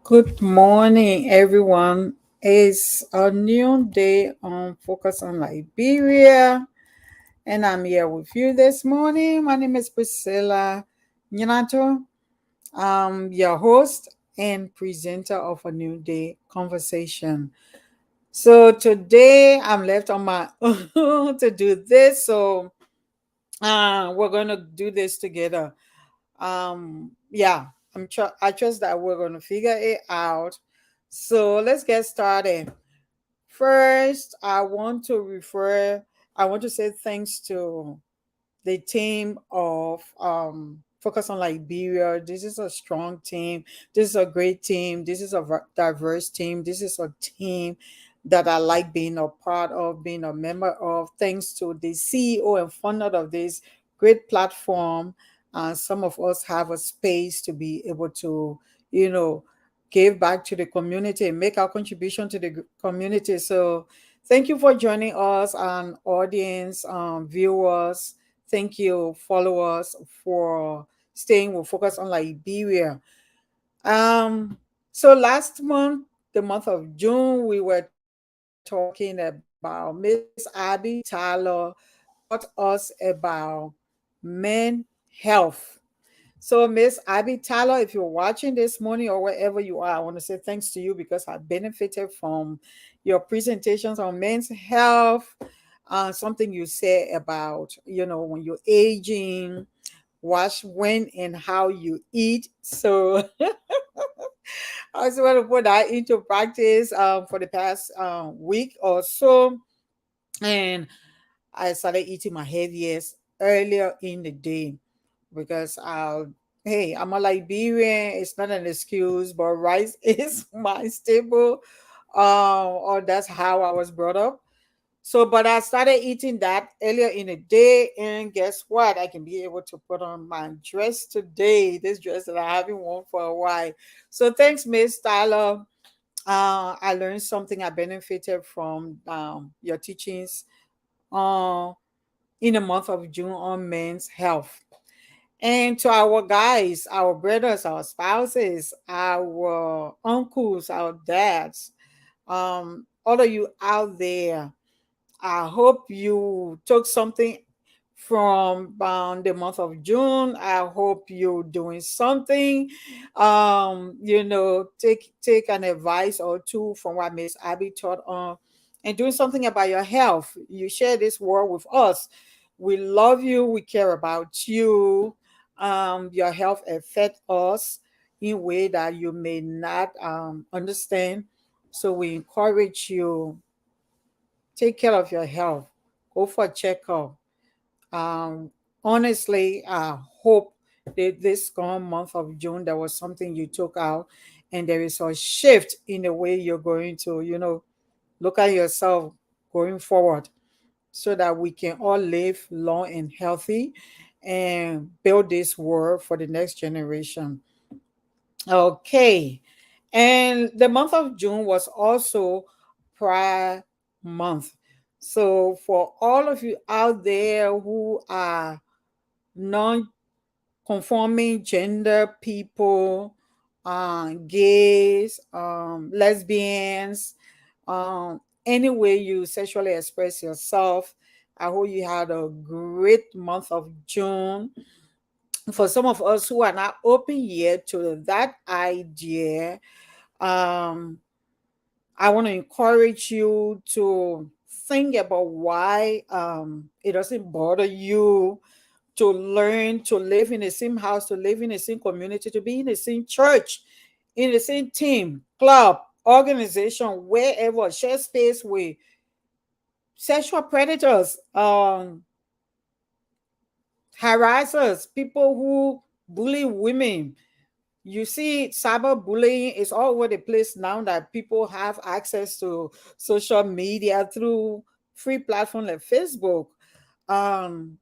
Good morning, everyone. It's a new day on Focus on Liberia, and I'm here with you this morning. My name is Priscilla Nyenator. I'm your host and presenter of a new day conversation. So today I'm left on my own to do this. So we're gonna do this together. Yeah, I trust that we're gonna figure it out. So let's get started. First, I want to say thanks to the team of Focus on Liberia. This is a strong team. This is a great team. This is a diverse team. This is a team that I like being a part of, being a member of. Thanks to the CEO and founder of this great platform. Some of us have a space to be able to, you know, give back to the community, make our contribution to the community. So thank you for joining us, and audience, viewers. Thank you, followers, for staying with Focus on Liberia. Um, so last month, the month of June, we were talking about Miss Abby Tyler taught us about men health. So, Miss Abby Tyler, if you're watching this morning or wherever you are, I want to say thanks to you because I benefited from your presentations on men's health. Something you said about, when you're aging, watch when and how you eat. So, I just want to put that into practice for the past week or so. And I started eating my heaviest earlier in the day because hey, I'm a Liberian. It's not an excuse, but rice is my staple. Or that's how I was brought up. So, but I started eating that earlier in the day, and guess what? I can be able to put on my dress today. This dress that I haven't worn for a while. So, thanks, Miss Tyler. I learned something. I benefited from your teachings uh, in the month of June on men's health. And to our guys, our brothers, our spouses, our uncles, our dads, all of you out there, I hope you took something from the month of June. I hope you're doing something. Take an advice or two from what Miss Abby taught on, and doing something about your health. You share this word with us. We love you. We care about you. Your health affects us in a way that you may not understand. So we encourage you, take care of your health. Go for a checkup. Um, Honestly, I hope that this gone month of June there was something you took out, and there is a shift in the way you're going to, look at yourself going forward, so that we can all live long and healthy and build this world for the next generation. Okay. And the month of June was also Pride Month. So, for all of you out there who are non conforming gender people, gays, lesbians, any way you sexually express yourself, I hope you had a great month of June. For some of us who are not open yet to that idea, um, I want to encourage you to think about why it doesn't bother you to learn to live in the same house, to live in the same community, to be in the same church, in the same team, club, organization, wherever, share space with sexual predators, harassers, people who bully women. You see, cyberbullying is all over the place now that people have access to social media through free platforms like Facebook.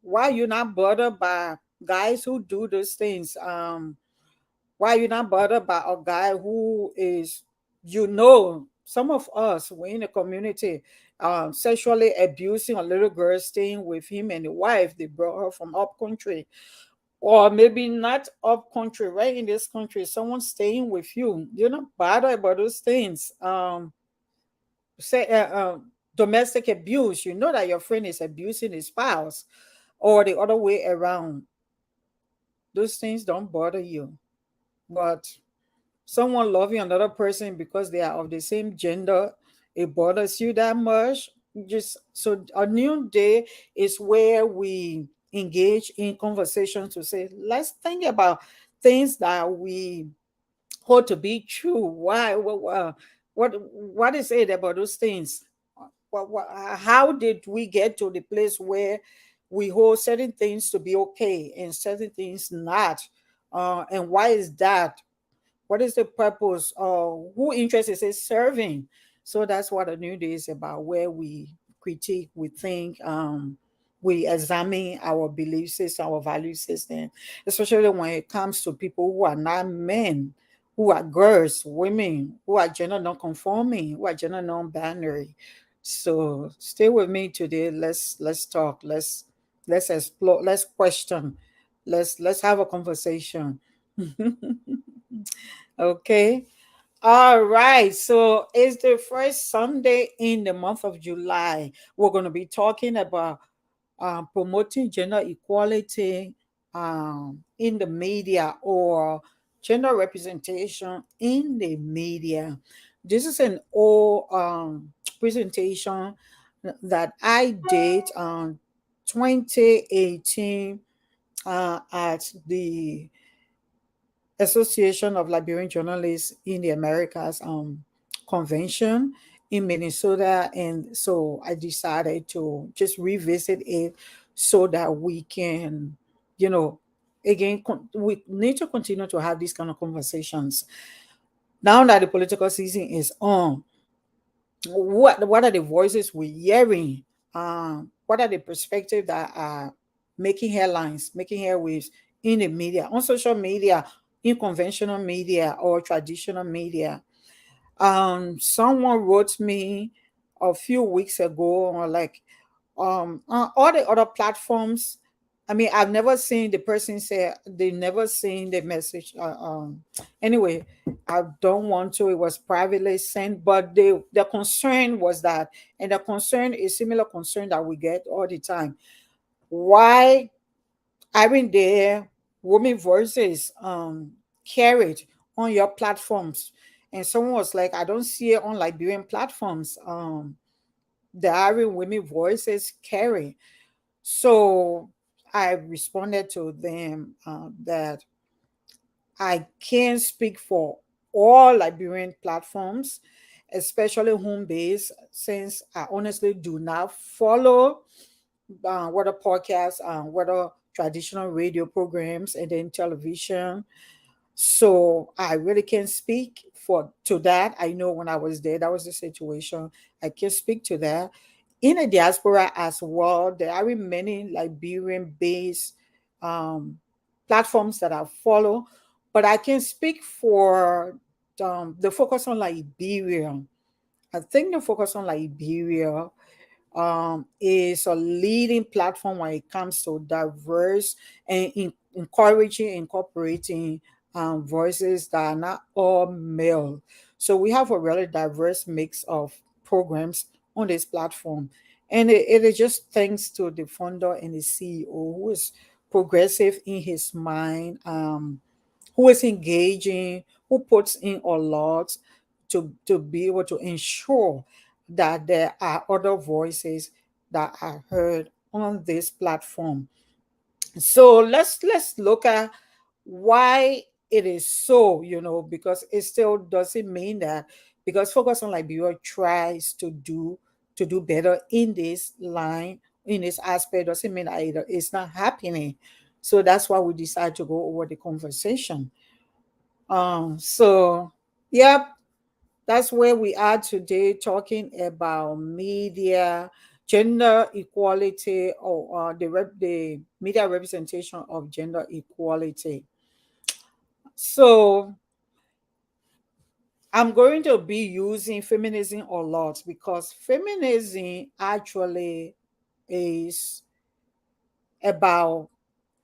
Why you not bothered by guys who do those things? Why you not bothered by a guy who is, some of us were in the community sexually abusing a little girl, staying with him and the wife. They brought her from up country. or maybe not up country, right in this country, someone staying with you, you're not bothered about those things. Say domestic abuse, you know that your friend is abusing his spouse, or the other way around. Those things don't bother you. But someone loving another person because they are of the same gender, it bothers you that much. Just so a new day is where we engage in conversation to say, let's think about things that we hold to be true. Why? What is it about those things? How did we get to the place where we hold certain things to be okay and certain things not? And why is that? What is the purpose? Who interest is it serving? So that's what a new day is about, where we critique, we think, we examine our belief system, our value system, especially when it comes to people who are not men, who are girls, women, who are gender non-conforming, who are gender non-binary. So stay with me today. Let's talk. Let's explore. Let's question. Let's have a conversation. Okay. All right. So it's the first Sunday in the month of July. We're going to be talking about promoting gender equality in the media, or gender representation in the media. This is an old presentation that I did on 2018 at the Association of Liberian Journalists in the Americas convention in Minnesota. And so I decided to just revisit it so that we can, you know, again, we need to continue to have these kind of conversations. Now that the political season is on, what are the voices we're hearing? What are the perspectives that are making headlines, making airwaves in the media, on social media, in conventional media or traditional media? Someone wrote me a few weeks ago, or like all the other platforms. I mean, I've never seen the person say they never seen the message. Anyway, I don't want to. It was privately sent, but the concern was that, and the concern is similar concern that we get all the time. Why aren't there women voices carried on your platforms? And someone was like, I don't see it on Liberian platforms. The Irish women voices carry. So I responded to them that I can't speak for all Liberian platforms, especially home base, since I honestly do not follow whether podcasts, whether traditional radio programs, and then television. So I really can't speak for to that. I know when I was there, that was the situation. I can speak to that. In a diaspora as well, there are many Liberian-based um, platforms that I follow, but I can speak for the focus on Liberia. I think the focus on Liberia is a leading platform when it comes to diverse and encouraging, incorporating voices that are not all male. So we have a really diverse mix of programs on this platform. And it is just thanks to the founder and the CEO, who is progressive in his mind, who is engaging, who puts in a lot to be able to ensure that there are other voices that are heard on this platform. So let's look at why it is so, because it still doesn't mean that, because Focus on Liberia tries to do better in this line, in this aspect, doesn't mean that it's not happening. So that's why we decide to go over the conversation. So yep, that's where we are today, talking about media, gender equality, or the media representation of gender equality. So I'm going to be using feminism a lot, because feminism actually is about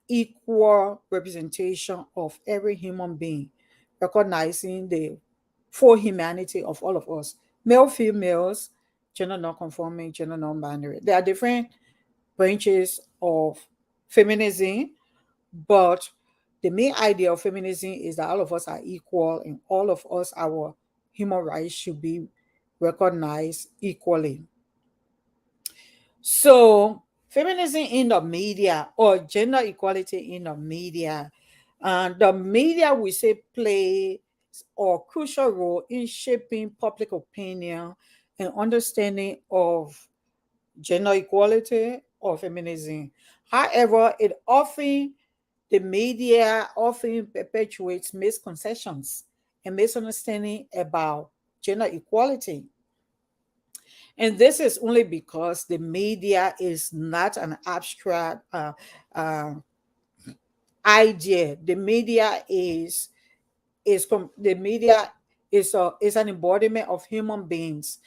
equal representation of every human being, recognizing the full humanity of all of us, male, females, gender non-conforming, gender non-binary. There are different branches of feminism, but the main idea of feminism is that all of us are equal and all of us, our human rights should be recognized equally. So, feminism in the media or gender equality in the media, the media we say play a crucial role in shaping public opinion and understanding of gender equality or feminism. However, the media often perpetuates misconceptions and misunderstanding about gender equality. And this is only because the media is not an abstract uh, idea. The media is an embodiment of human beings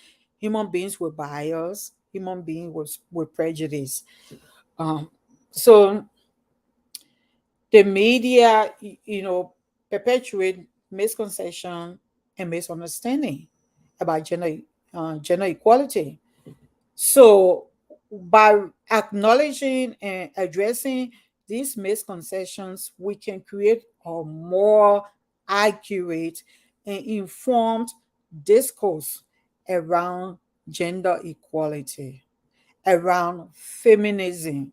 with bias, human beings with prejudice. Um, so the media, perpetuate misconception and misunderstanding about gender equality. So, by acknowledging and addressing these misconceptions, we can create a more accurate and informed discourse around gender equality, around feminism.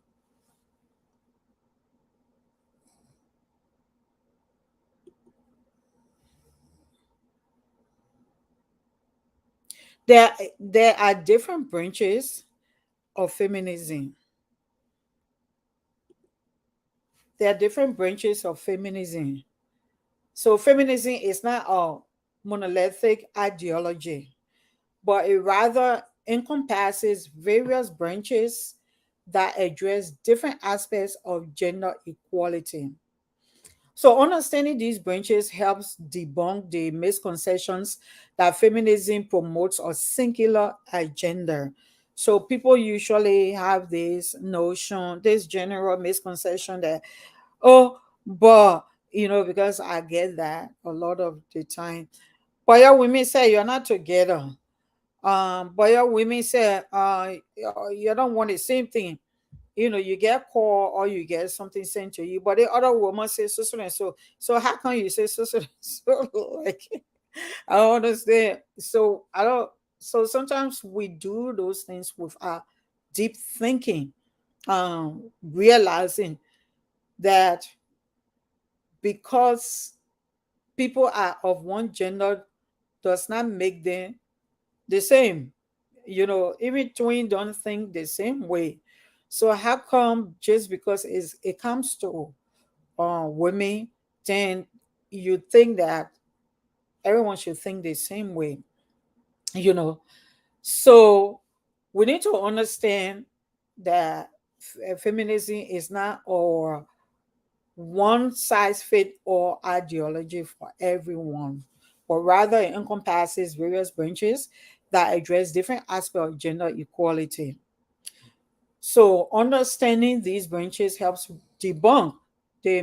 There are different branches of feminism. There are different branches of feminism. So, feminism is not a monolithic ideology, but it rather encompasses various branches that address different aspects of gender equality. So, understanding these branches helps debunk the misconceptions that feminism promotes a singular agenda. So, people usually have this notion, this general misconception that, oh, but, because I get that a lot of the time. But yeah, women say you're not together. But yeah, women say you don't want the same thing. You get call or you get something sent to you, but the other woman says so and so. So how can you say so and so? Like, I don't understand. So I don't. So sometimes we do those things with our deep thinking, realizing that because people are of one gender does not make them the same. Even twin don't think the same way. So how come just because it comes to women, then you think that everyone should think the same way? You know, so we need to understand that feminism is not or one size fit all ideology for everyone, but rather it encompasses various branches that address different aspects of gender equality. So understanding these branches helps debunk the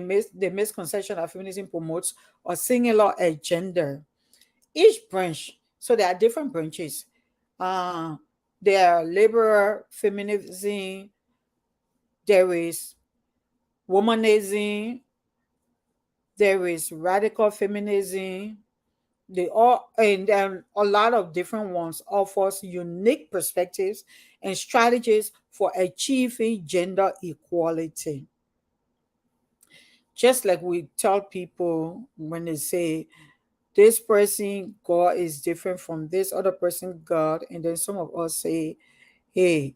misconception that feminism promotes a singular agenda. Each branch, so there are different branches. Uh, there are liberal feminism, there is womanism, there is radical feminism. They all and then a lot of different ones offers unique perspectives and strategies for achieving gender equality. Just like we tell people when they say this person God is different from this other person God, and then some of us say, hey,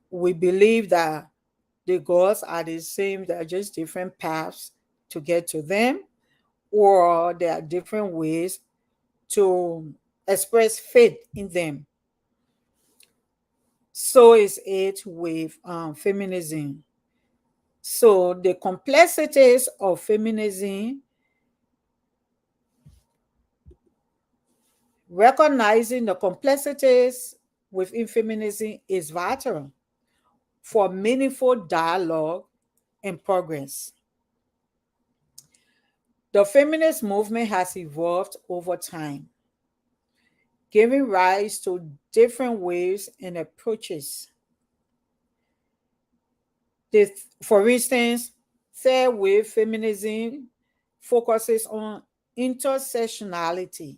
we believe that the gods are the same, they are just different paths to get to them, or there are different ways to express faith in them. So is it with feminism. So the complexities of feminism, recognizing the complexities within feminism is vital for meaningful dialogue and progress. The feminist movement has evolved over time, giving rise to different ways and approaches. For instance, third wave feminism focuses on intersectionality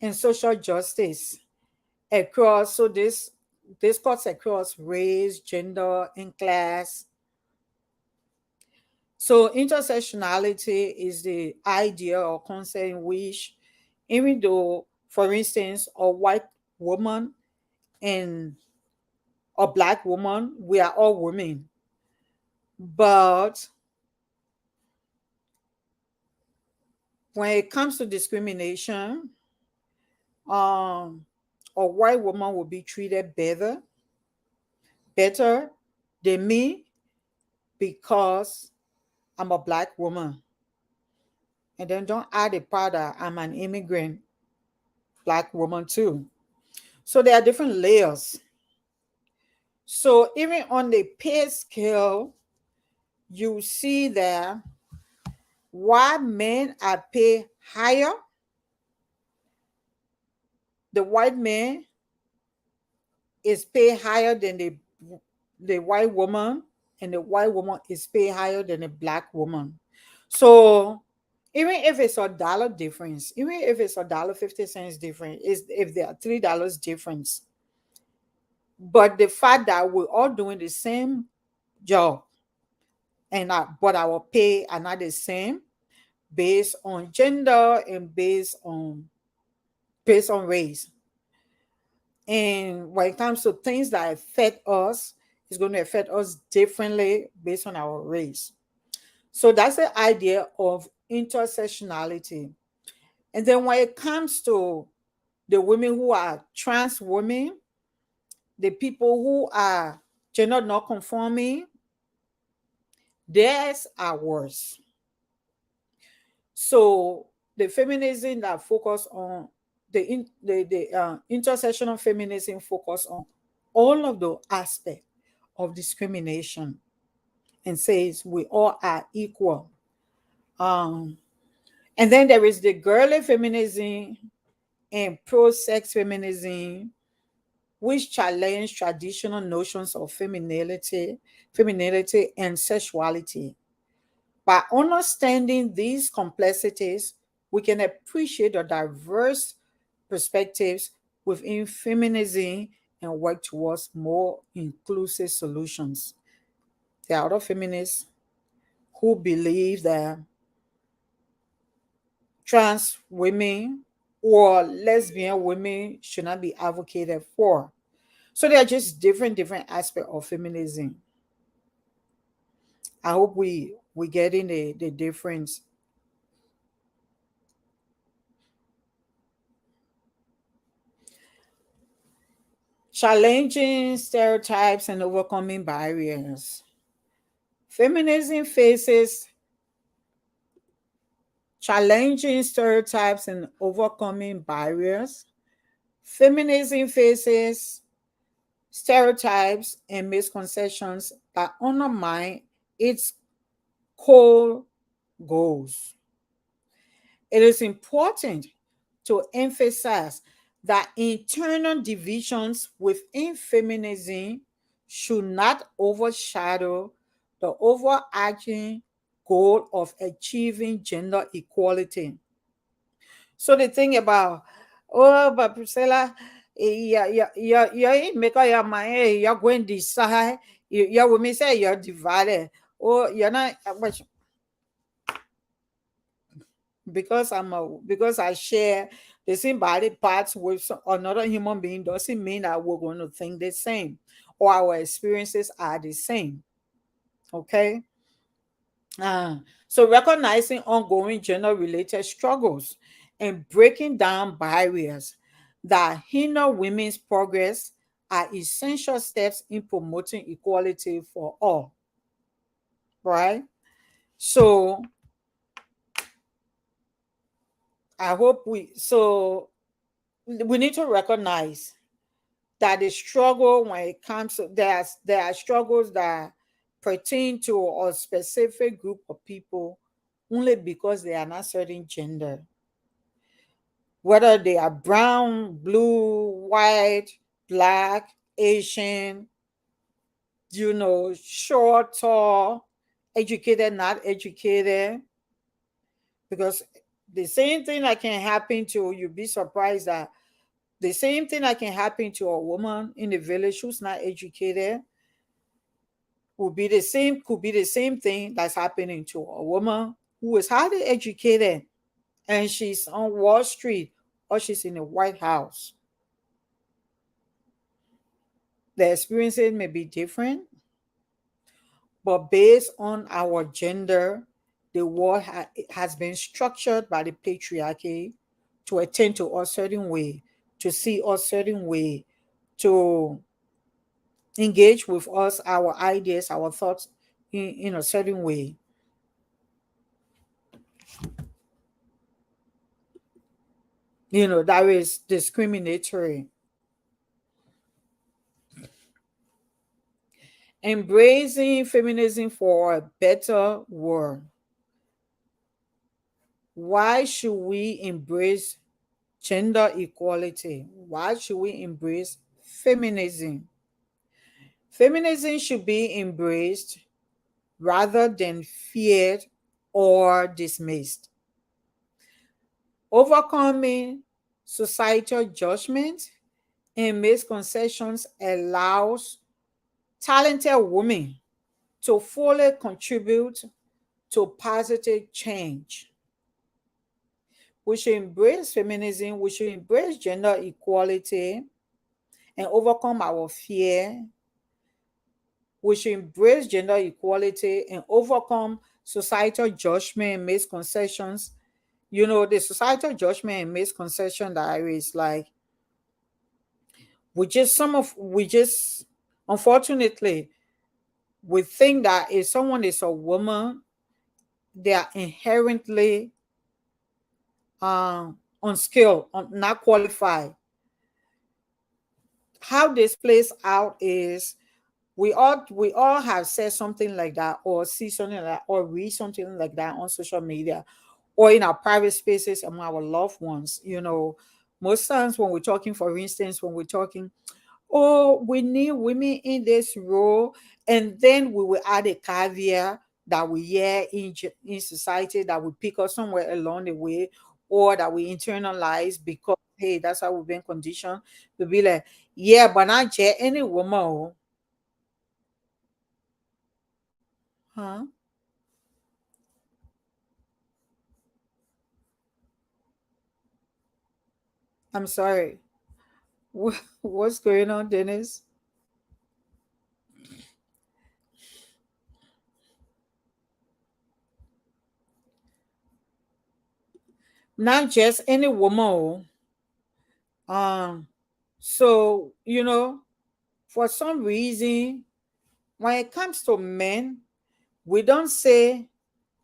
and social justice across, so this cuts across race, gender, and class. So intersectionality is the idea or concept in which, even though, for instance, a white woman and a black woman, we are all women, but when it comes to discrimination, um, a white woman will be treated better than me because I'm a black woman. And then don't add the part that I'm an immigrant black woman too. So there are different layers. So even on the pay scale, you see that while men are paid higher, the white man is paid higher than the white woman, and the white woman is paid higher than the black woman. So even if it's a dollar difference, even if it's $1.50 difference, is if there are $3 difference, but the fact that we're all doing the same job and but our pay are not the same based on gender and based on race. And when it comes to things that affect us, it's going to affect us differently based on our race. So that's the idea of intersectionality. And then when it comes to the women who are trans women, the people who are gender not conforming, theirs are worse. So the feminism that focus on the intersectional feminism focus on all of the aspects of discrimination and says we all are equal. Um, and then there is the girly feminism and pro-sex feminism, which challenge traditional notions of femininity and sexuality. By understanding these complexities, we can appreciate the diverse perspectives within feminism and work towards more inclusive solutions. There are other feminists who believe that trans women or lesbian women should not be advocated for. So there are just different aspects of feminism. I hope we getting the difference. Challenging stereotypes and overcoming barriers. Feminism faces challenging stereotypes and overcoming barriers. Feminism faces stereotypes and misconceptions that undermine its core goals. It is important to emphasize that internal divisions within feminism should not overshadow the overarching goal of achieving gender equality. So the thing about, oh, but Priscilla, you ain't make up your mind, you're going to decide, you're with me, say you're divided. Oh, you're not, but because I share the same body parts with another human being doesn't mean that we're going to think the same or our experiences are the same. Okay. So recognizing ongoing gender related struggles and breaking down barriers that hinder women's progress are essential steps in promoting equality for all. Right. So I hope we need to recognize that the struggle when it comes to there are struggles that pertain to a specific group of people only because they are not certain gender, whether they are brown, blue, white, black, Asian, short, tall, educated, not educated. Because the same thing that can happen to you, be surprised that the same thing that can happen to a woman in the village who's not educated could be the same thing that's happening to a woman who is highly educated and she's on Wall Street or she's in the White House. The experiences may be different, but based on our gender, the world has been structured by the patriarchy to attend to us certain way, to see us certain way, to engage with us, our ideas, our thoughts in a certain way. That is discriminatory. Embracing feminism for a better world. Why should we embrace gender equality? Why should we embrace feminism? Feminism should be embraced rather than feared or dismissed. Overcoming societal judgment and misconceptions allows talented women to fully contribute to positive change. We should embrace feminism, we should embrace gender equality and overcome our fear. We should embrace gender equality and overcome societal judgment and misconceptions. The societal judgment and misconception that is like, we just unfortunately we think that if someone is a woman, they are inherently unskilled, not qualified. How this plays out is we all have said something like that, or see something like that, or read something like that on social media or in our private spaces among our loved ones. Most times when we're talking, for instance, when we're talking, oh, we need women in this role, and then we will add a caveat that we hear in society that we pick up somewhere along the way, or that we internalize because hey, that's how we've been conditioned to be like, yeah, but not just any woman. Oh. Huh? I'm sorry. What's going on, Dennis? Not just any woman. Oh. So for some reason, when it comes to men, we don't say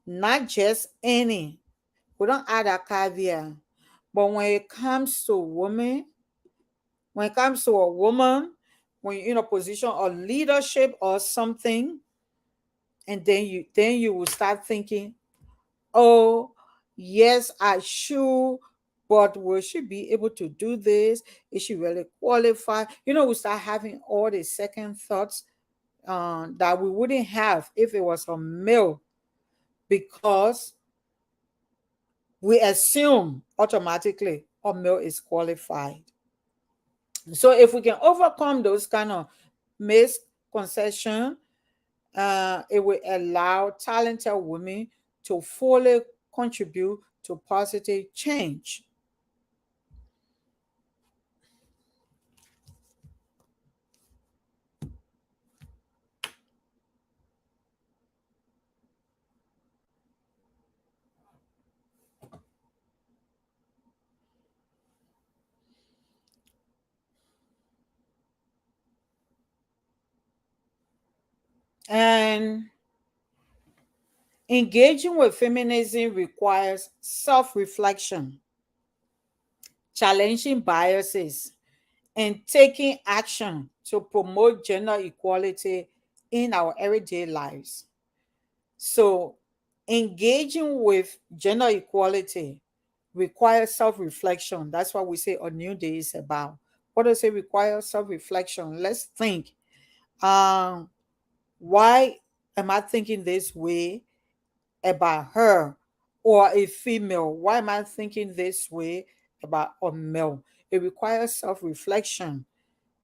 not just any. We don't add a caveat. But when it comes to women, when it comes to a woman, when you're in a position of leadership or something, and then you will start thinking, oh, yes, I should, but will she be able to do this? Is she really qualified? We start having all the second thoughts that we wouldn't have if it was a male, because we assume automatically a male is qualified. So if we can overcome those kind of misconception, it will allow talented women to fully contribute to positive change. And engaging with feminism requires self-reflection, challenging biases, and taking action to promote gender equality in our everyday lives. So, engaging with gender equality requires self reflection. That's what we say a new day is about. What does it require? Self reflection. Let's think. Um, why am I thinking this way about her or a female? Why am I thinking this way about a male? It requires self reflection.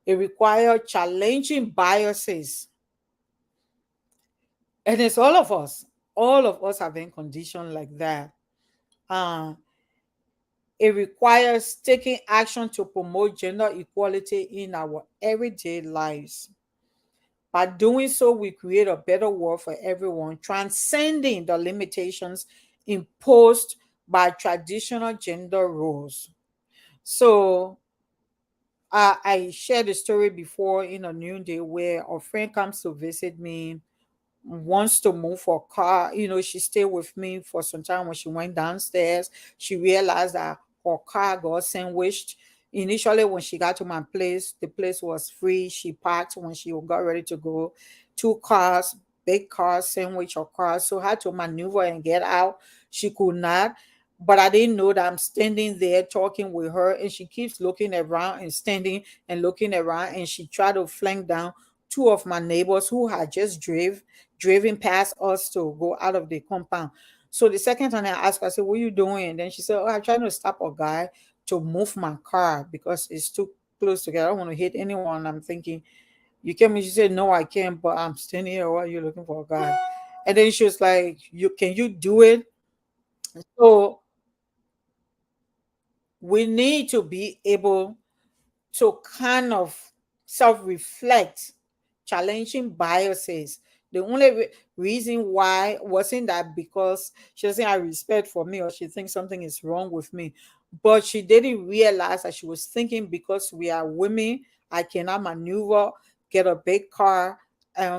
It requires challenging biases. And it's all of us. All of us have been conditioned like that. Uh, it requires taking action to promote gender equality in our everyday lives. By doing so, we create a better world for everyone, transcending the limitations imposed by traditional gender roles. So, I shared a story before in a new day where a friend comes to visit me, wants to move her car. She stayed with me for some time. When she went downstairs, she realized that her car got sandwiched. Initially, when she got to my place, the place was free. She parked when she got ready to go. Two cars, big cars, sandwich her car. So I had to maneuver and get out. She could not. But I didn't know that I'm standing there talking with her, and she keeps looking around and standing and looking around, and she tried to flank down two of my neighbors who had just driven past us to go out of the compound. So the second time I asked her, I said, "What are you doing?" And then she said, "Oh, I'm trying to stop a guy to move my car because it's too close together. I don't want to hit anyone." I'm thinking, "You came?" She said, "No, I can't, but I'm standing here while you're looking for a guy." And then she was like, "You do it?" So we need to be able to kind of self reflect, challenging biases. The only reason why wasn't that because she doesn't have respect for me or she thinks something is wrong with me, but she didn't realize that she was thinking because we are women, I cannot maneuver, get a big car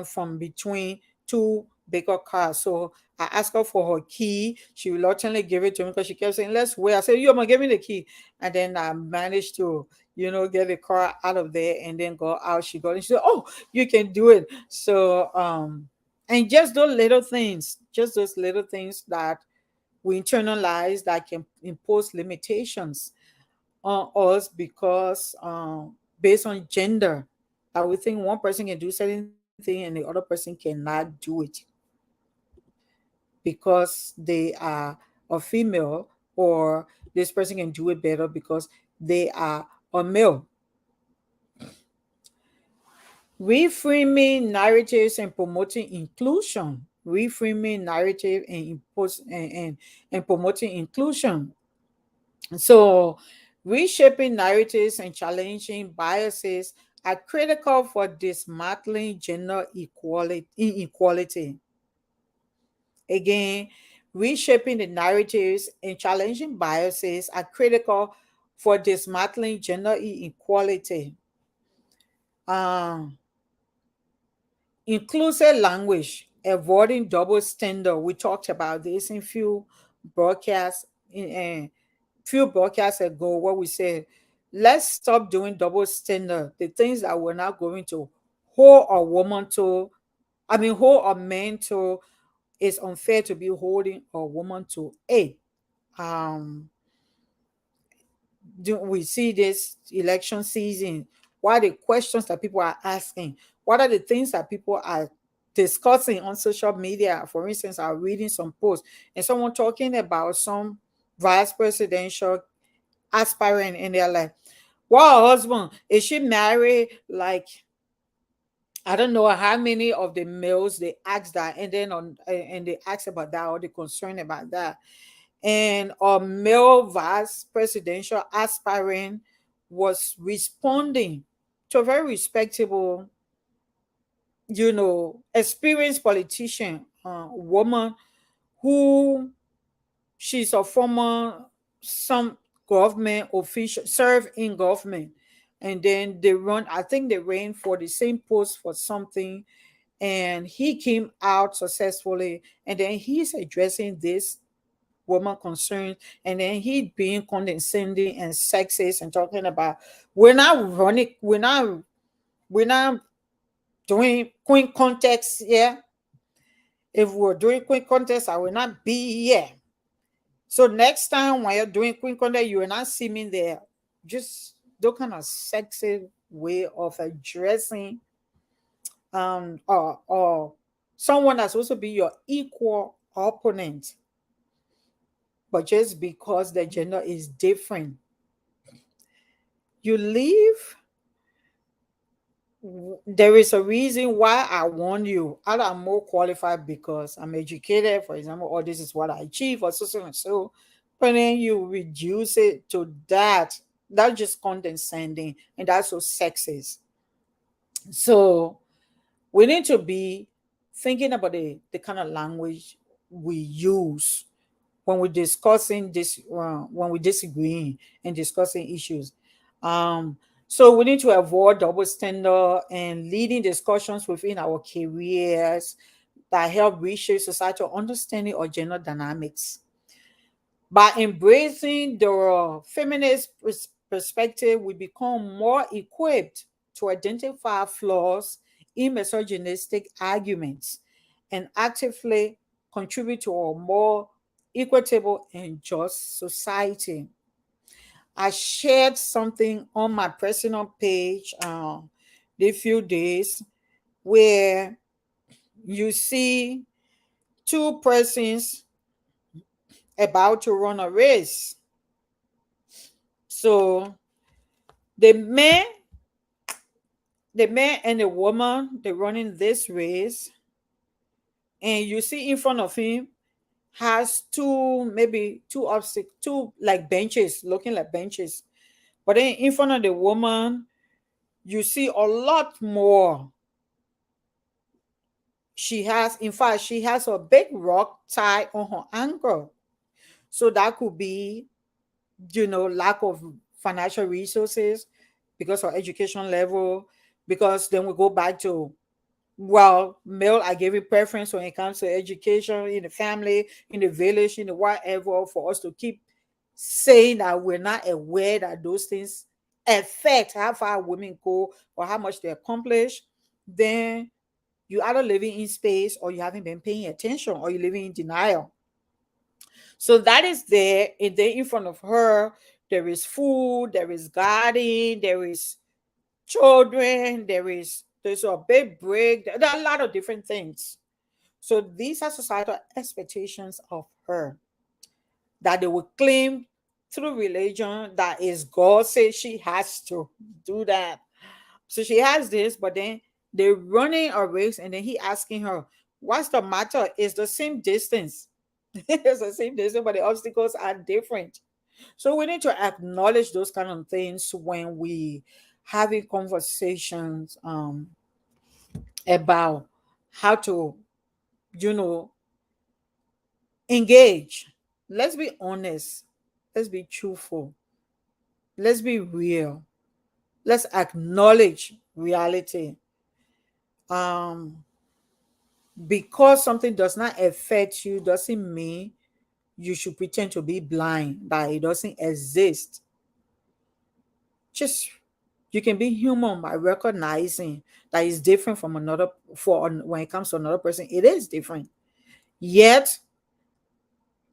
from between two bigger cars. So I asked her for her key. She reluctantly gave it to me because she kept saying, "Let's wait." I said, "You gonna give me the key." And then I managed to get the car out of there and then go out. She got and she said, "Oh, you can do it." So and just those little things that we internalize that can impose limitations on us because based on gender, that we think one person can do certain thing and the other person cannot do it because they are a female, or this person can do it better because they are a male. Reframing narratives and promoting inclusion. Reframing narrative and promoting inclusion. So, reshaping narratives and challenging biases are critical for dismantling gender inequality. Again, reshaping the narratives and challenging biases are critical for dismantling gender inequality. Um, Inclusive language, avoiding double standard. We talked about this in broadcasts few broadcasts ago, where we said, let's stop doing double standard. The things that we're not going to hold a woman to, hold a man to, is unfair to be holding a woman to. Um, do we see this election season? What are the questions that people are asking? What are the things that people are discussing on social media? For instance, I'm reading some posts and someone talking about some vice presidential aspirant, and they're like, "Wow, husband, is she married?" Like, I don't know how many of the males they ask that, and then and they ask about that, or they concerned about that. And a male vice presidential aspirant was responding to a very respectable, experienced politician, woman, who she's a former some government official, served in government, and then I think they ran for the same post for something, and he came out successfully, and then he's addressing this woman concerns, and then he being condescending and sexist and talking about, we're not running, we're not doing queen contest here. If we're doing queen contest, I will not be here. So next time when you're doing queen contest, you will not see me there. Just those kind of sexy way of addressing or someone that's supposed to be your equal opponent, but just because the gender is different, you leave. There is a reason why I want you. Either I'm more qualified because I'm educated, for example, or this is what I achieve, or so and so. But then you reduce it to that. That's just condescending, and that's so sexist. So we need to be thinking about the kind of language we use when we're discussing this, when we're disagreeing and discussing issues. Um, so we need to avoid double standard and leading discussions within our careers that help reshape societal understanding of gender dynamics. By embracing the feminist perspective, we become more equipped to identify flaws in misogynistic arguments and actively contribute to a more equitable and just society. I shared something on my personal page the few days where you see two persons about to run a race. So the man, the man and the woman, they're running this race, and you see in front of him has two, maybe two obstacles, two like benches, looking like benches. But then in front of the woman, you see a lot more. She has, in fact, she has a big rock tied on her ankle. So that could be, lack of financial resources because of education level. Because then we go back to, well, male are giving preference when it comes to education in the family, in the village, in the whatever, for us to keep saying that we're not aware that those things affect how far women go or how much they accomplish. Then you either living in space or you haven't been paying attention or you're living in denial. So that is there, and then in front of her, there is food, there is garden, there is children, there's a big break. There are a lot of different things. So these are societal expectations of her that they will claim through religion that is God says she has to do that. So she has this, but then they're running a race, and then he asking her, "What's the matter? It's the same distance." It's the same distance, but the obstacles are different. So we need to acknowledge those kind of things when we having conversations about how to, you know, engage. Let's be honest. Let's be truthful. Let's be real. Let's acknowledge reality. Um, because something does not affect you doesn't mean you should pretend to be blind that it doesn't exist. Just you can be human by recognizing that it's different from another. When it comes to another person, it is different. Yet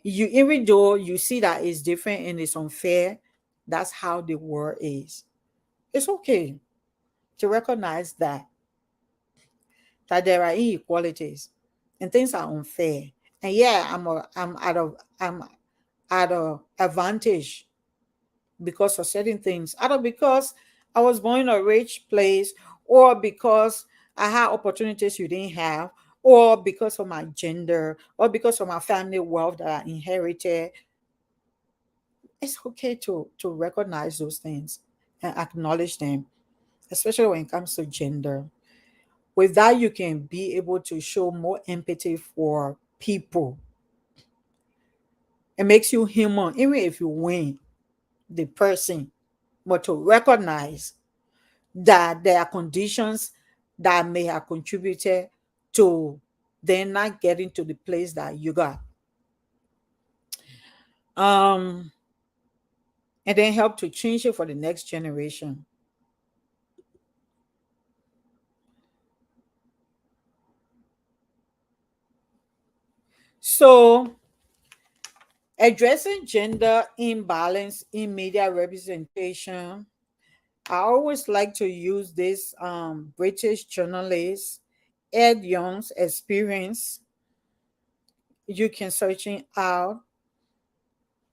you, even though you see that it's different and it's unfair, that's how the world is. It's okay to recognize that there are inequalities and things are unfair. And yeah, I'm at a advantage because of certain things, either because I was born in a rich place, or because I had opportunities you didn't have, or because of my gender, or because of my family wealth that I inherited. It's okay to recognize those things and acknowledge them, especially when it comes to gender. With that, you can be able to show more empathy for people. It makes you human, even if you win the person, but to recognize that there are conditions that may have contributed to them not getting to the place that you got. Um, and then help to change it for the next generation. So, addressing gender imbalance in media representation, I always like to use this British journalist Ed Young's experience. You can search it out,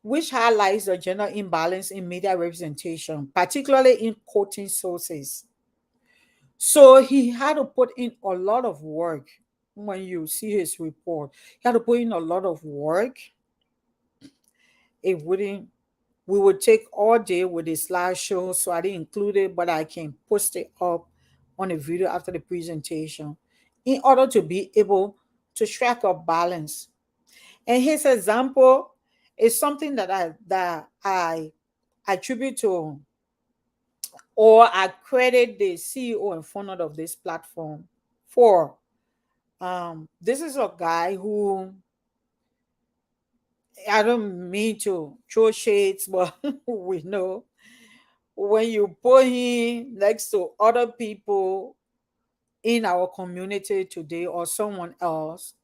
which highlights the gender imbalance in media representation, particularly in quoting sources. So he had to put in a lot of work. When you see his report, he had to put in a lot of work. It wouldn't We would take all day with the slideshow, so I didn't include it, but I can post it up on a video after the presentation in order to be able to strike a balance. And his example is something that I attribute to, or I credit the CEO and founder of this platform for. This is a guy who, I don't mean to throw shades, but we know when you put him next to other people in our community today or someone else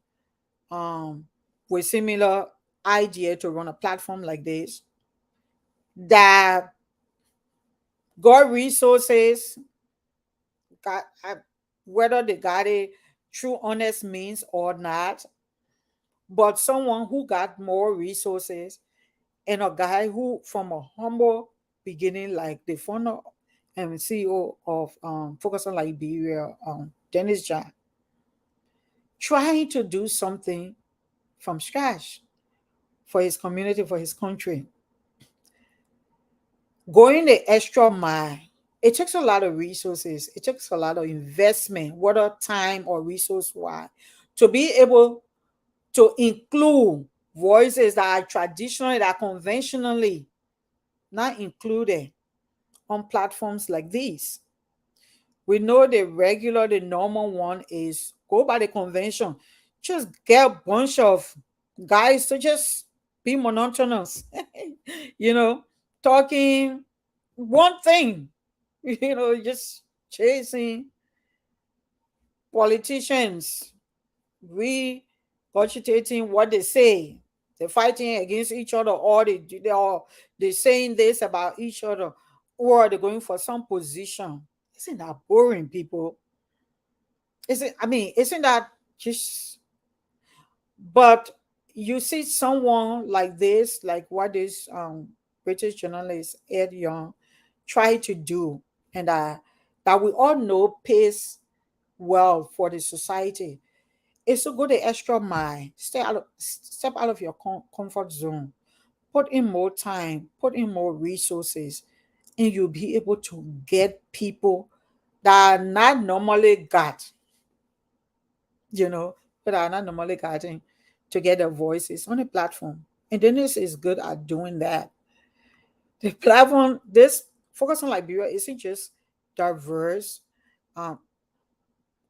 um, with similar idea to run a platform like this that got resources, got, whether they got it through honest means or not, but someone who got more resources and a guy who from a humble beginning, like the founder and CEO of Focus on Liberia, Dennis John, trying to do something from scratch for his community, for his country, going the extra mile. It takes a lot of resources. It takes a lot of investment, whether time or resource wise, to be able to include voices that are traditionally, that are conventionally not included on platforms like these. We know the normal one is go by the convention. Just get a bunch of guys to just be monotonous, you know, talking one thing, just chasing politicians, regurgitating what they say. They're fighting against each other, or they're saying this about each other, or they're going for some position. Isn't that boring, people? Isn't that just, but you see someone like this, like what this British journalist Ed Young tried to do, and that we all know pays well for the society, is to go the extra mile, step out of your comfort zone, put in more time, put in more resources, and you'll be able to get people that are not normally got, you know, but are not normally getting to get their voices on a platform. And Dennis is good at doing that. The platform, this Focus on Liberia isn't just diverse um,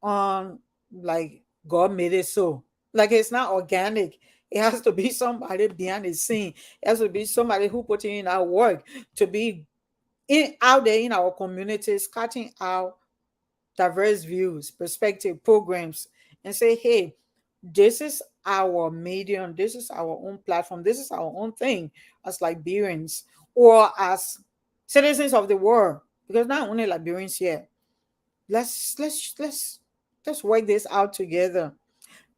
on like God made it so. Like it's not organic. It has to be somebody behind the scene. It has to be somebody who put in our work to be out there in our communities, cutting out diverse views, perspective, programs, and say, hey, this is our medium, this is our own platform, this is our own thing as Liberians or as citizens of the world. Because not only Liberians here. Let's work this out together.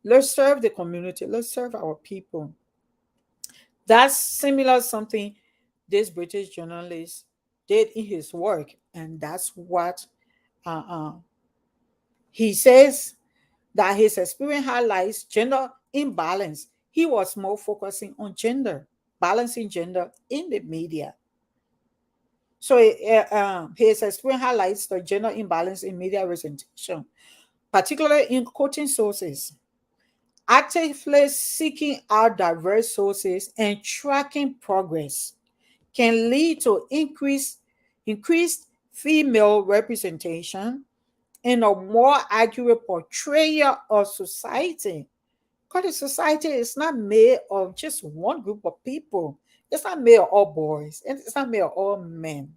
Let's serve the community. Let's serve our people. That's similar something this British journalist did in his work, and that's what uh, uh, he says that his experience highlights gender imbalance. He was more focusing on gender, balancing gender in the media. So his experience highlights the gender imbalance in media representation, particularly in quoting sources. Actively seeking out diverse sources and tracking progress can lead to increased female representation and a more accurate portrayal of society. Because the society is not made of just one group of people. It's not made of all boys, and it's not made of all men.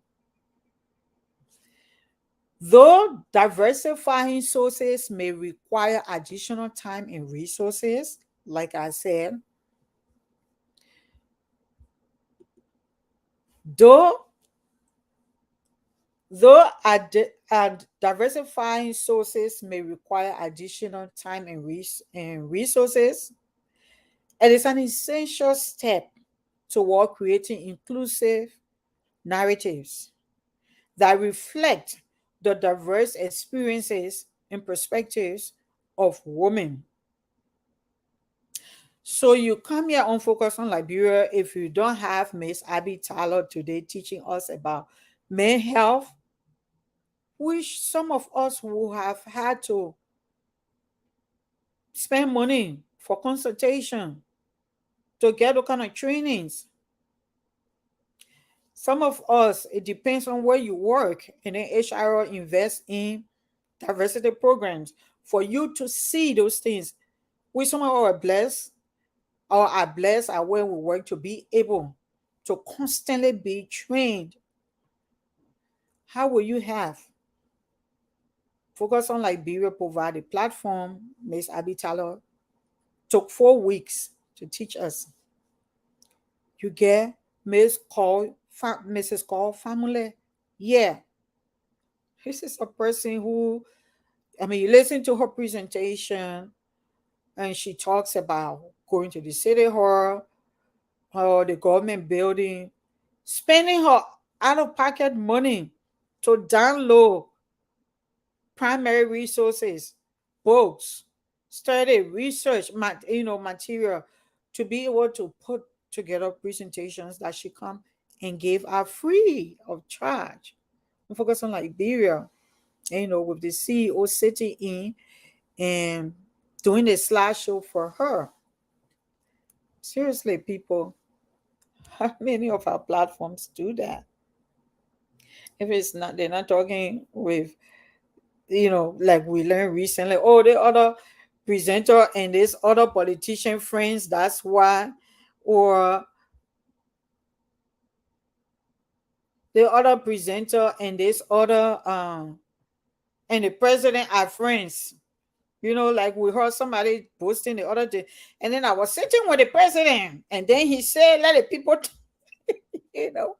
Though diversifying sources may require additional time and resources, like I said, though diversifying sources may require additional time and resources, it is an essential step toward creating inclusive narratives that reflect the diverse experiences and perspectives of women. So you come here on Focus on Liberia if you don't have Miss Abby Tyler today teaching us about mental health, which some of us will have had to spend money for consultation to get what kind of trainings. Some of us, it depends on where you work, and then HR invest in diversity programs for you to see those things. We somehow are blessed or are blessed at where we work to be able to constantly be trained. How will you have? Focus on Liberia provide a platform. Miss Abby Tyler took 4 weeks to teach us. You get Mrs. Call family. Yeah, this is a person who, I mean, you listen to her presentation and she talks about going to the city hall or the government building, spending her out of pocket money to download primary resources, books, study, research, material to be able to put together presentations that she come and gave out free of charge. And focus on Liberia, with the CEO sitting in and doing a slideshow for her. Seriously, people, how many of our platforms do that? If it's not, they're not talking with, like we learned recently, oh, the other presenter and this other politician friends, that's why, or the other presenter and this other, and the president are friends. Like we heard somebody posting the other day, and then I was sitting with the president, and then he said, let the people, you know.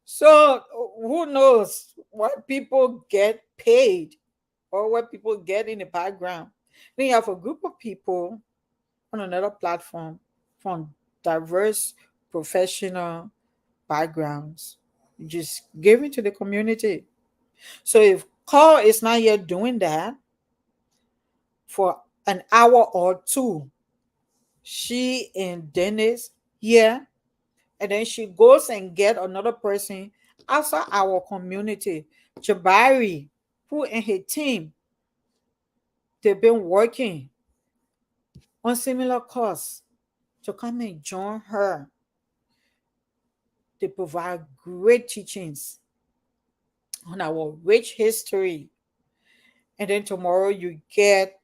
So who knows what people get paid or what people get in the background. Then you have a group of people on another platform from diverse professional backgrounds, just giving to the community. So if Carl is not yet doing that for an hour or two, she and Dennis, yeah, and then she goes and get another person outside our community, Jabari, who and her team, they've been working on similar cause to come and join her. They provide great teachings on our rich history. And then tomorrow you get,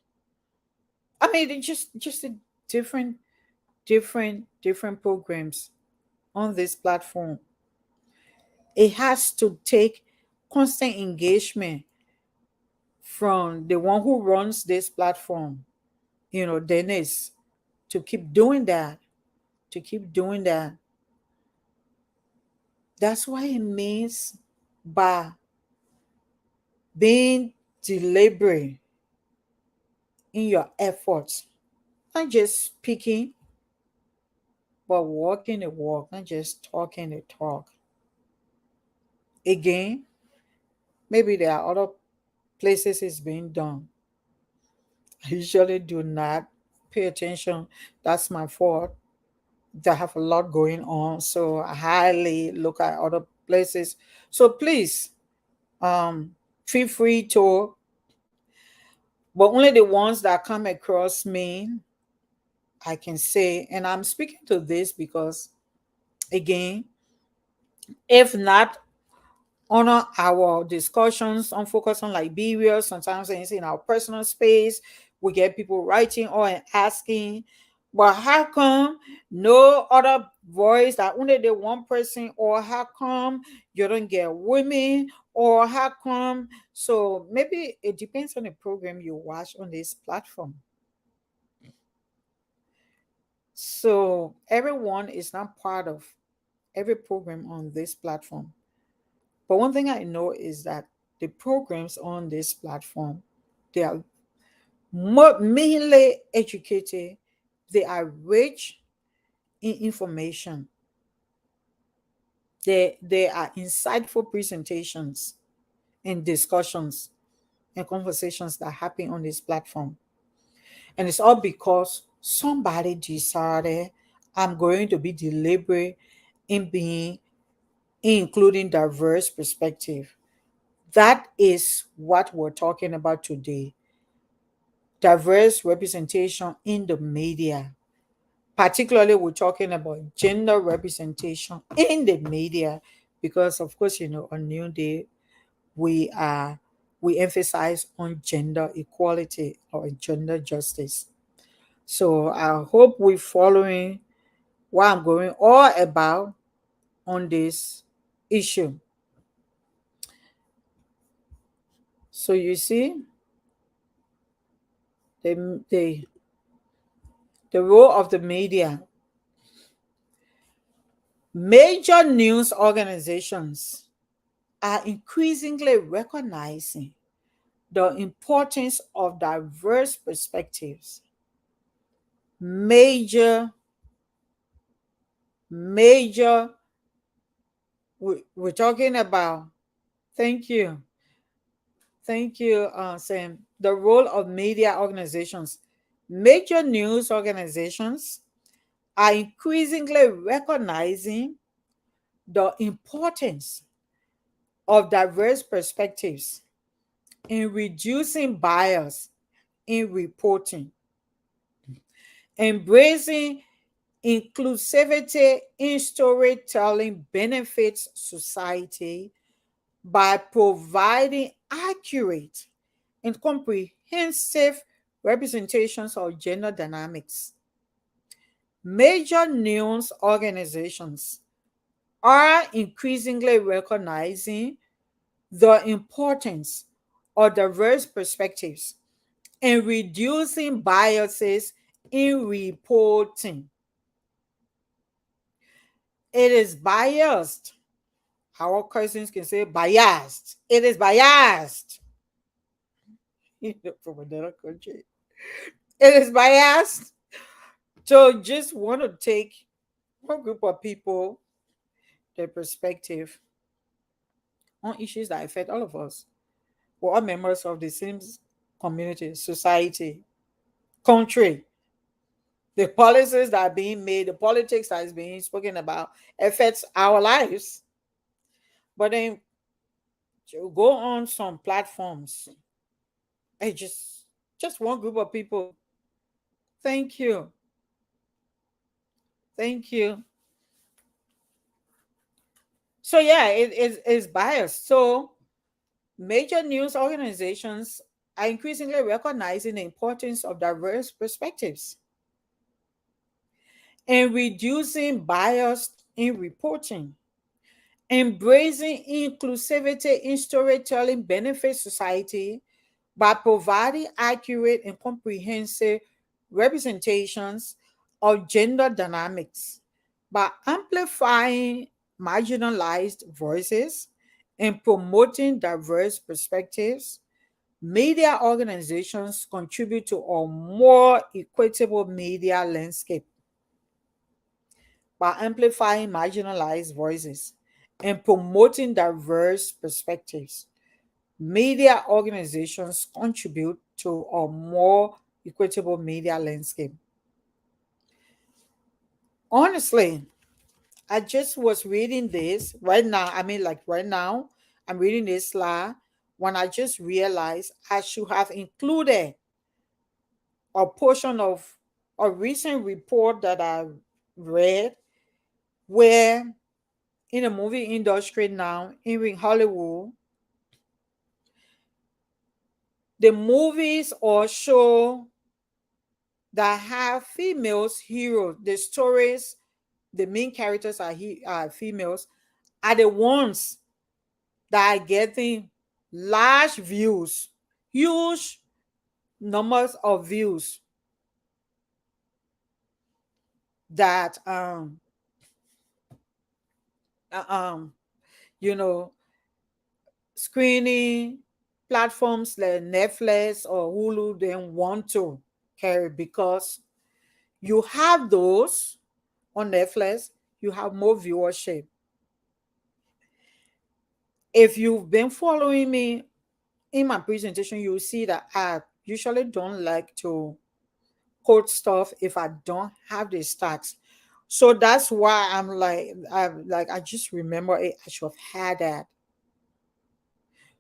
I mean, it's just a different programs on this platform. It has to take constant engagement from the one who runs this platform, Dennis, to keep doing that, to keep doing that. That's what it means by being deliberate in your efforts, not just speaking, but walking the walk, not just talking the talk. Again, maybe there are other places it's being done. I usually do not pay attention. That's my fault. They have a lot going on, so I highly look at other places. So please, feel free to, but only the ones that come across me, I can say, and I'm speaking to this because, again, if not honor our discussions on Focus on Liberia, sometimes it's in our personal space, we get people writing or asking, but how come no other voice, that only the one person, or how come you don't get women, or how come? So maybe it depends on the program you watch on this platform. So everyone is not part of every program on this platform. But one thing I know is that the programs on this platform, they are mainly educated, they are rich in information, they are insightful presentations and discussions and conversations that happen on this platform. And it's all because somebody decided I'm going to be deliberate in being including diverse perspective. That is what we're talking about today. Diverse representation in the media. Particularly, we're talking about gender representation in the media because, of course, on New Day, we are we emphasize on gender equality or gender justice. So I hope we're following what I'm going all about on this issue. So you see, the the role of the media. Major news organizations are increasingly recognizing the importance of diverse perspectives. Major, major, we're talking about, thank you, thank you, Sam. The role of media organizations. Major news organizations are increasingly recognizing the importance of diverse perspectives in reducing bias in reporting, embracing inclusivity in storytelling benefits society by providing accurate and comprehensive representations of gender dynamics. Major news organizations are increasingly recognizing the importance of diverse perspectives and reducing biases in reporting. It is biased. Our cousins can say biased. It is biased. From another country. It is biased. So just want to take one group of people, their perspective on issues that affect all of us. We're all members of the same community, society, country. The policies that are being made, the politics that is being spoken about affects our lives. But then you go on some platforms, and just one group of people. Thank you. Thank you. So yeah, it's biased. So major news organizations are increasingly recognizing the importance of diverse perspectives and reducing bias in reporting. Embracing inclusivity in storytelling benefits society by providing accurate and comprehensive representations of gender dynamics, by amplifying marginalized voices and promoting diverse perspectives. Media organizations contribute to a more equitable media landscape by amplifying marginalized voices and promoting diverse perspectives. Media organizations contribute to a more equitable media landscape. Honestly, I just was reading this right now. I mean, like right now, I'm reading this slide when I just realized I should have included a portion of a recent report that I read where in the movie industry now, in Hollywood, the movies or show that have females heroes, the stories, the main characters are females, are the ones that are getting large views, huge numbers of views. that uh, um you know screening platforms like Netflix or Hulu then want to carry, because you have those on Netflix, you have more viewership. If you've been following me in my presentation, you'll see that I usually don't like to quote stuff if I don't have the stats. So that's why I just remember it. I should have had that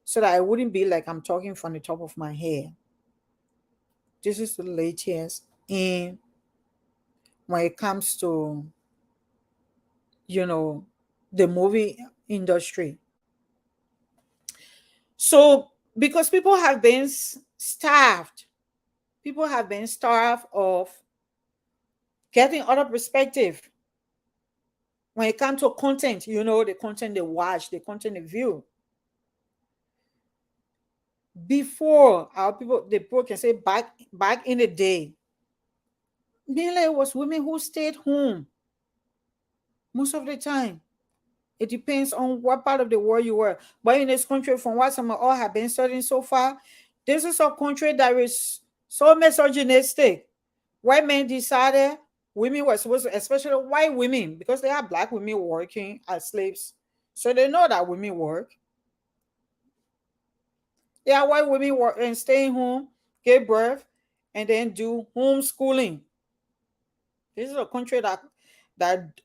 so that I wouldn't be like I'm talking from the top of my head. This is the latest in when it comes to you know the movie industry. So because people have been starved of getting other perspective when it comes to content. The content they watch, the content they view. Before, our people can say back in the day, mainly it was women who stayed home most of the time. It depends on what part of the world you were. But in this country, from what some of all have been studying so far, this is a country that is so misogynistic. White men decided women were supposed to, especially white women, because they have black women working as slaves. So they know that women work. Yeah, white women work and stay home, give birth, and then do homeschooling. This is a country that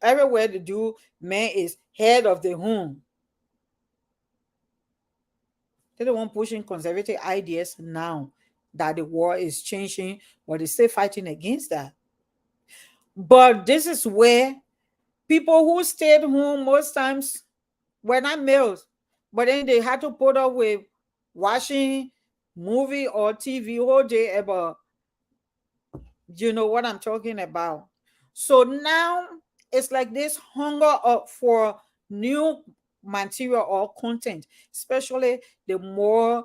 everywhere they do, man is head of the home. They're the one pushing conservative ideas now that the war is changing, but they're still fighting against that. But this is where people who stayed home most times were not males, but then they had to put up with watching movie or TV all day about, you know what I'm talking about. So now it's like this hunger up for new material or content, especially the more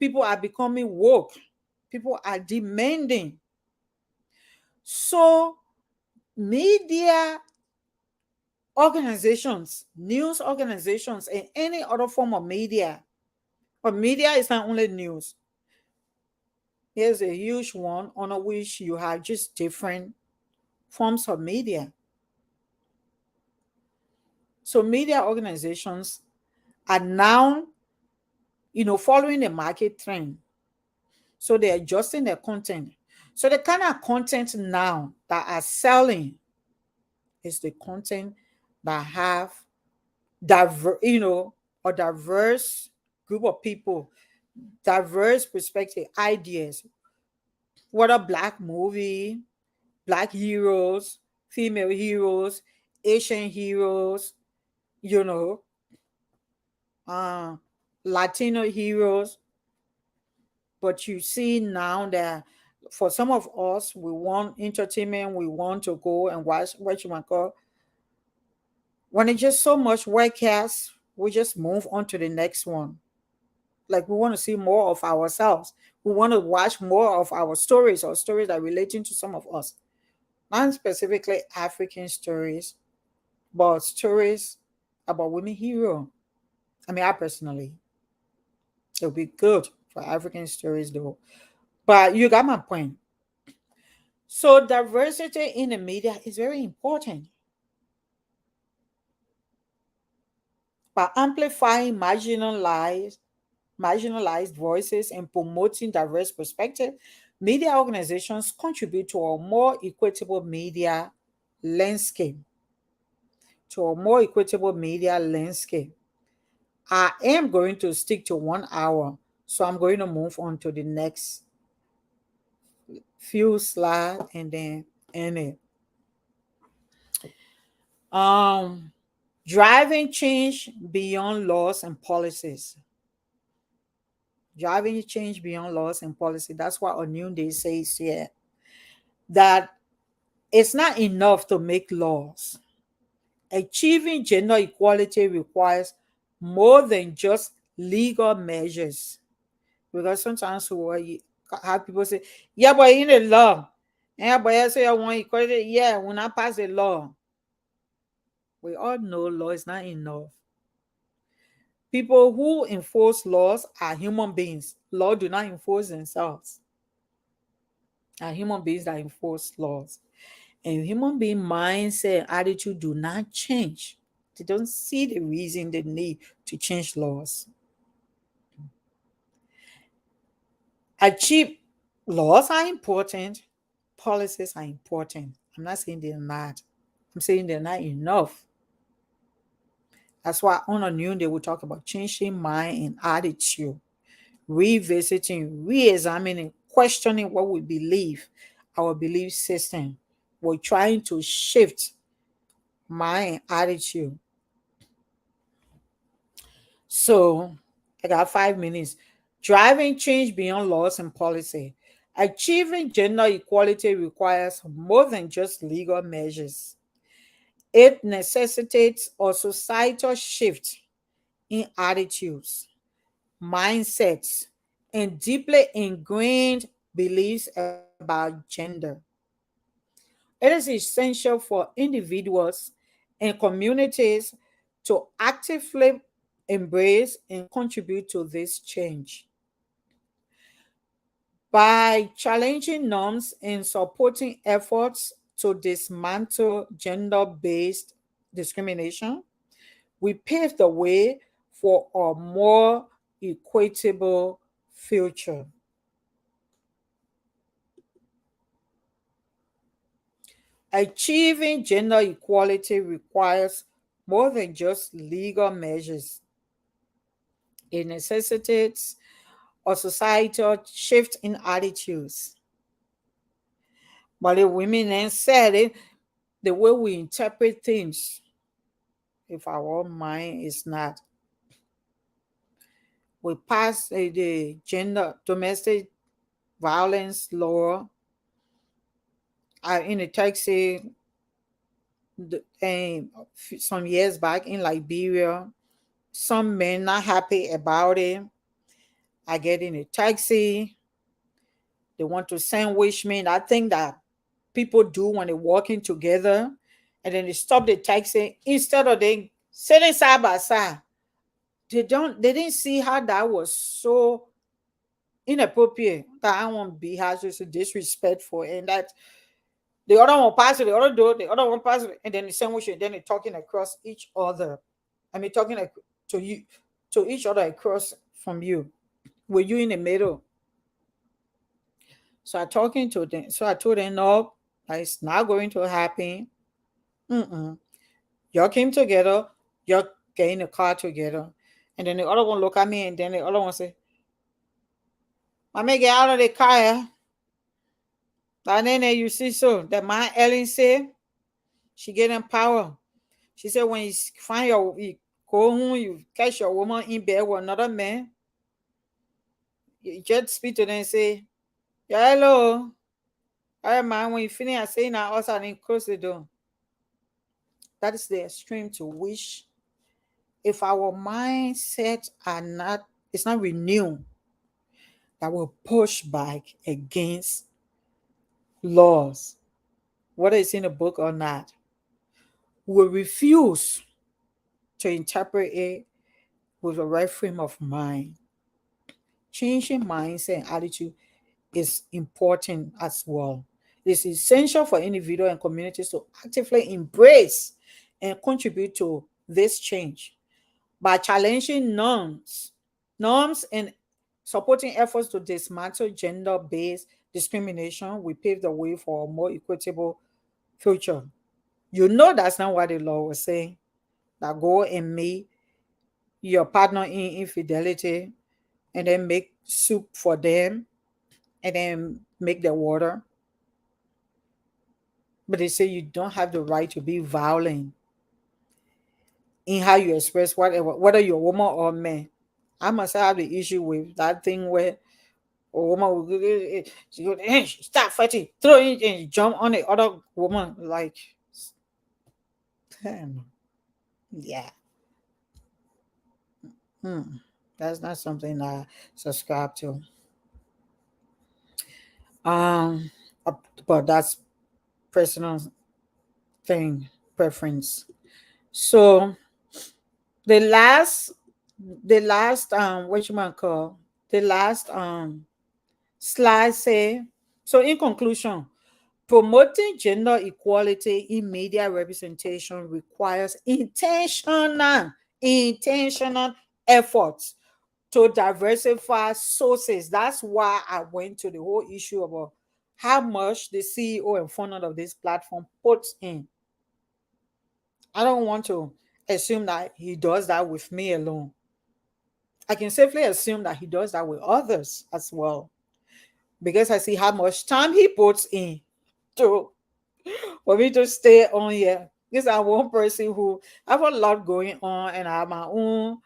people are becoming woke, people are demanding. So media organizations, news organizations, and any other form of media, but media is not only news. Here's a huge one under which you have just different forms of media. So media organizations are now, following the market trend. So they're adjusting their content. So the kind of content now that are selling is the content that have a diverse group of people, diverse perspective, ideas. What a black movie, black heroes, female heroes, Asian heroes, you know, uh, Latino heroes. But you see now that for some of us, we want entertainment, we want to go and watch what you might call. When it's just so much webcast, we just move on to the next one. Like we want to see more of ourselves. We want to watch more of our stories or stories that are relating to some of us. Not specifically African stories, but stories about women hero. I mean, I personally, it would be good for African stories though. But you got my point. So diversity in the media is very important. By amplifying marginalized voices and promoting diverse perspectives, media organizations contribute to a more equitable media landscape. To a more equitable media landscape. I am going to stick to 1 hour, so I'm going to move on to the next few slides and then end it. Um, Driving change beyond laws and policies. Driving change beyond laws and policy. That's what a new day says here. That it's not enough to make laws. Achieving gender equality requires more than just legal measures. Because sometimes we have people say, yeah, but in the law, Yeah, but I say I want equality. Yeah, when I pass a law, we all know law is not enough. People who enforce laws are human beings. Law do not enforce themselves. Are human beings that enforce laws. And human being mindset and attitude do not change. They don't see the reason they need to change laws. Achieve laws are important, policies are important. I'm not saying they're not. I'm saying they're not enough. That's why on a new day we talk about changing mind and attitude, revisiting, re-examining, questioning what we believe, our belief system. We're trying to shift mind and attitude. So I got 5 minutes. Driving change beyond laws and policy. Achieving gender equality requires more than just legal measures. It necessitates a societal shift in attitudes, mindsets, and deeply ingrained beliefs about gender. It is essential for individuals and communities to actively embrace and contribute to this change. By challenging norms and supporting efforts to dismantle gender based discrimination, we pave the way for a more equitable future. Achieving gender equality requires more than just legal measures. It necessitates a societal shift in attitudes. But the women then said it, the way we interpret things, if our mind is not. We passed the gender domestic violence law in a taxi some years back in Liberia. Some men not happy about it. I get in a taxi. They want to sandwich me. And I think that people do when they're walking together and then they stop the taxi instead of they sitting side by side. They didn't see how that was so inappropriate, that I won't be hazardous and disrespectful, and that the other one pass it, the other door, the other one pass it, and then the sandwich, and then they're talking across each other. I mean, talking to you, to each other across from you. Were you in the middle? So I talking to them. So I told them, no, it's not going to happen. Mm-mm. Y'all came together. Y'all get in the car together. And then the other one look at me, and then the other one say, "I may get out of the car." And then you see, so that my Ellen said, she getting power. She said, when you go home, you catch your woman in bed with another man, you just speak to them and say, yeah, hello. All right, man, when you finish, I say now, also, and then close the door. That is the extreme to which, if our mindset are not, it's not renewed, that will push back against laws, whether it's in a book or not, will refuse to interpret it with the right frame of mind. Changing mindset and attitude is important as well. It is essential for individuals and communities to actively embrace and contribute to this change by challenging norms and supporting efforts to dismantle gender-based discrimination. We pave the way for a more equitable future. You know that's not what the law was saying. That go and meet your partner in infidelity and then make soup for them and then make the water. But they say you don't have the right to be violent in how you express whatever, whether you're a woman or a man. I must have the issue with that thing where a woman will she go, start fighting, throw it and jump on the other woman. Like, yeah. Hmm. That's not something I subscribe to. Um Uh, but that's personal thing, preference. So the last, what you might call the last slide say. So in conclusion, promoting gender equality in media representation requires intentional efforts to diversify sources. That's why I went to the whole issue about how much the CEO and founder of this platform puts in. I don't want to assume that he does that with me alone. I can safely assume that he does that with others as well, because I see how much time he puts in to for me to stay on here. Because I'm one person who I have a lot going on and I have my own,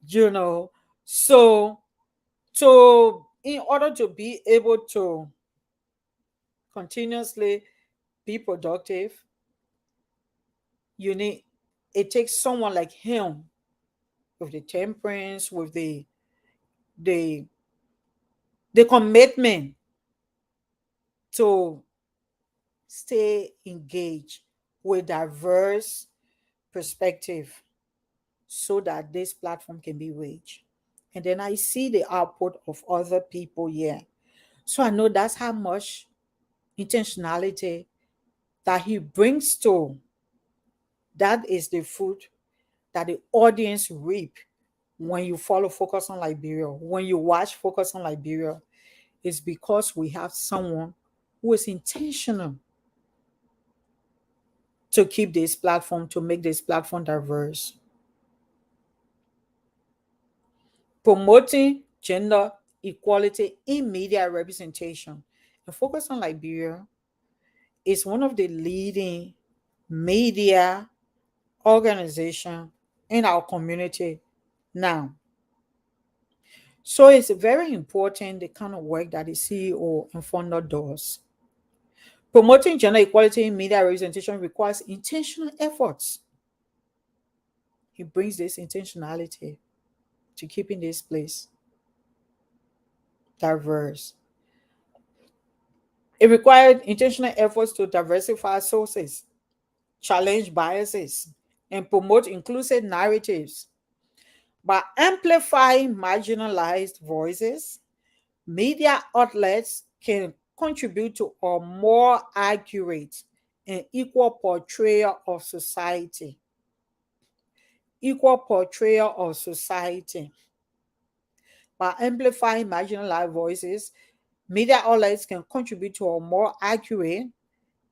you know. So in order to be able to continuously be productive, you need it takes someone like him with the temperance, with the the commitment to stay engaged with diverse perspective so that this platform can be reached. And then I see the output of other people here. So I know that's how much intentionality that he brings to that is the fruit that the audience reap when you follow Focus on Liberia, when you watch Focus on Liberia, is because we have someone who is intentional to keep this platform, to make this platform diverse. Promoting gender equality in media representation. And Focus on Liberia is one of the leading media organization in our community now. So it's very important the kind of work that the CEO and founder does. Promoting gender equality in media representation requires intentional efforts. He brings this intentionality to keeping this place diverse. It required intentional efforts to diversify sources, challenge biases, and promote inclusive narratives. By amplifying marginalized voices, media outlets can contribute to a more accurate and equal portrayal of society. Equal portrayal of society. By amplifying marginalized voices, media outlets can contribute to a more accurate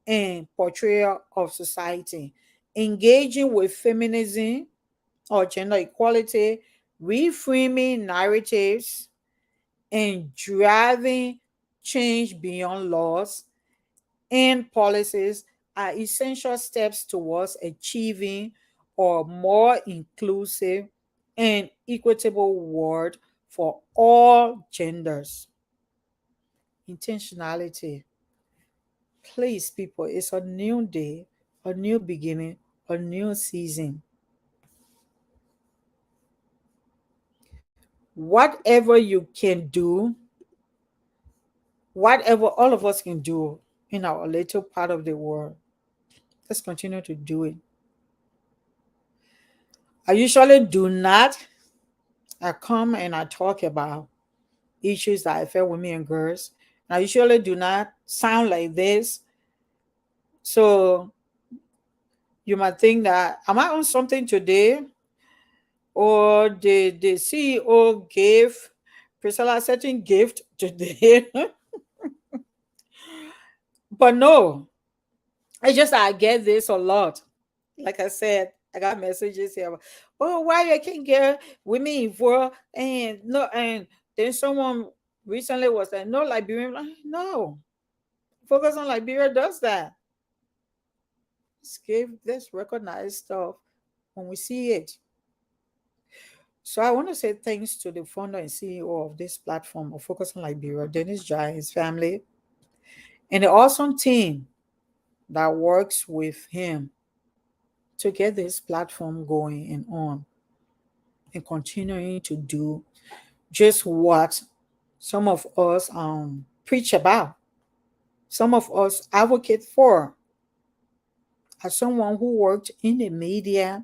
and portrayal of society. Engaging with feminism or gender equality, reframing narratives, and driving change beyond laws and policies are essential steps towards achieving a more inclusive and equitable world for all genders. Intentionality. Please, people, it's a new day, a new beginning, a new season. Whatever you can do, whatever all of us can do in our little part of the world, let's continue to do it. I usually do not. I come and I talk about issues that affect women and girls. And I usually do not sound like this. So you might think that, am I on something today? Or the CEO gave Priscilla a certain gift today? But no, it's just that I get this a lot. Like I said, I got messages here. Oh, why you can't get women involved? And no, and then someone recently was like, no, Liberian. No, Focus on Liberia does that. Let's recognize stuff when we see it. So I want to say thanks to the founder and CEO of this platform of Focus on Liberia, Dennis Jai, his family, and the awesome team that works with him to get this platform going and on and continuing to do just what some of us preach about. some of us advocate for. As someone who worked in the media,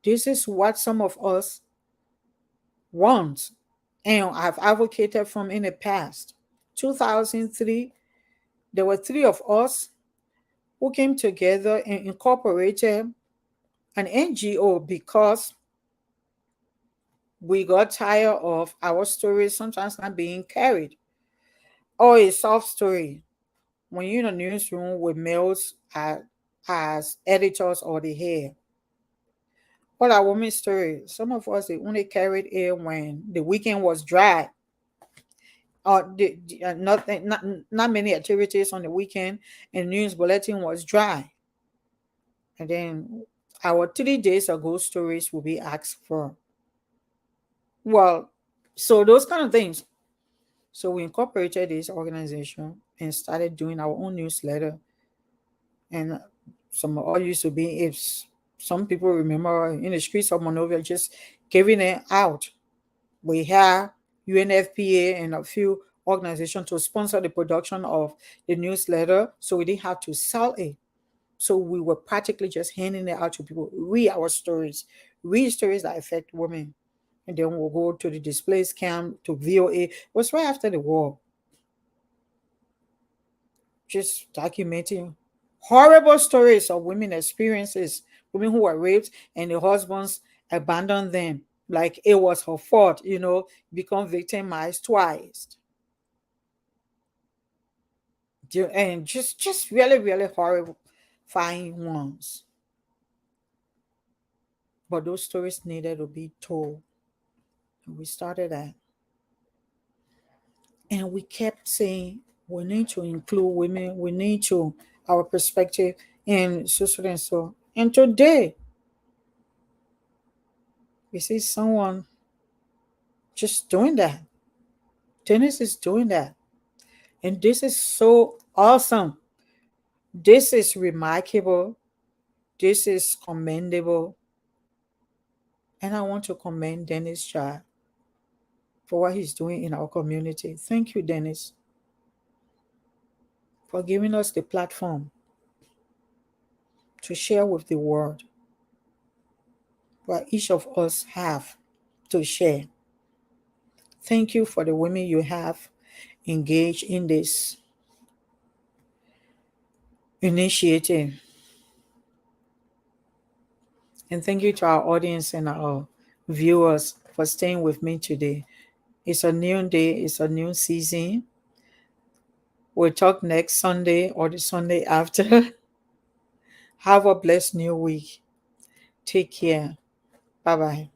this is what some of us want and have advocated from in the past. 2003, there were three of us who came together and incorporated an NGO because we got tired of our stories sometimes not being carried. Or a soft story when you're in a newsroom with males as editors or the head. What our women's story? Some of us they only carried it when the weekend was dry. Or not many activities on the weekend, and news bulletin was dry. And then our 3 days ago stories will be asked for. Well, so those kind of things. So we incorporated this organization and started doing our own newsletter. And some all used to be, if some people remember, in the streets of Monrovia, just giving it out. We have UNFPA and a few organizations to sponsor the production of the newsletter, so we didn't have to sell it. So we were practically just handing it out to people. Read our stories, read stories that affect women. And then we'll go to the displays camp, to VOA. It was right after the war. Just documenting horrible stories of women experiences, women who were raped and the husbands abandoned them. Like it was her fault, become victimized twice. And just really, really horrifying ones. But those stories needed to be told. And we started that. And we kept saying, we need to include women, we need to, our perspective, and so and so. And today, we see someone just doing that. Dennis is doing that. And this is so awesome. This is remarkable. This is commendable. And I want to commend Dennis Child for what he's doing in our community. Thank you, Dennis, for giving us the platform to share with the world what each of us have to share. Thank you for the women you have engaged in this initiative. And thank you to our audience and our viewers for staying with me today. It's a new day, it's a new season. We'll talk next Sunday or the Sunday after. Have a blessed new week. Take care. Bye bye.